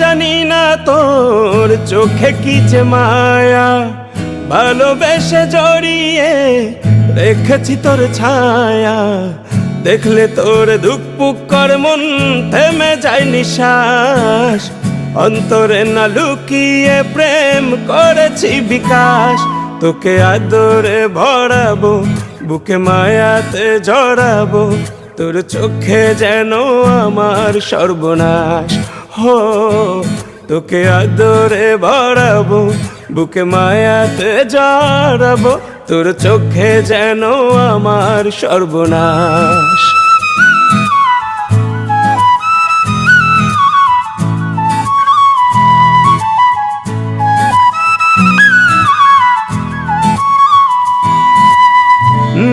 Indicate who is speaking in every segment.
Speaker 1: জানি না তোর চোখে কি যে মায়া, ভালোবেসে জড়িয়ে রেখেছি তোর ছায়া। দেখলে তোর দুঃখ পুক করে মন থেমে যায় নিঃশ্বাস, অন্তরে না লুকিয়ে প্রেম করেছি বিকাশ। তোকে আদরে ভরাবো, বুকে মায়াতে জড়াবো, তোর চোখে যেন আমার সর্বনাশ। হো তোকে আদরে ভরাবো, বুকে মায়াতে জড়াবো, তোর চোখে যেন আমার সর্বনাশ।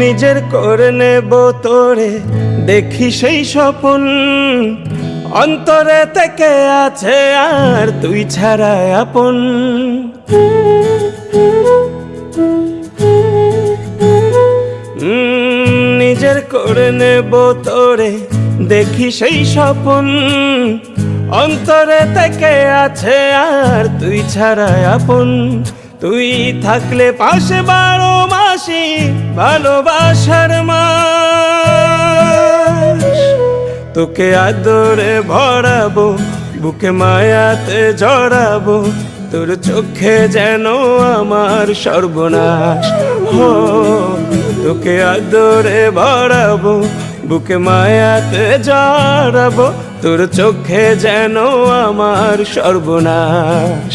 Speaker 1: নিজের করে নেব তোরে, দেখি সেই স্বপ্ন অন্তরে থেকে আছে আর তুই ছাড়া আপন। নিজের করে নেব তোরে, দেখি সেই স্বপ্ন অন্তরে থেকে আছে আর তুই ছাড়া আপন। তুই থাকলে পাশে 12 মাসি ভালোবাসার মাস। তোকে আদরে ভরাবো, বুকে মায়াতে জড়াবো, তোর চোখে যেন আমার সর্বনাশ। হো তোকে আদরে ভরাবো, বুকে মায়াতে জড়াবো, তোর চোখে যেন আমার সর্বনাশ।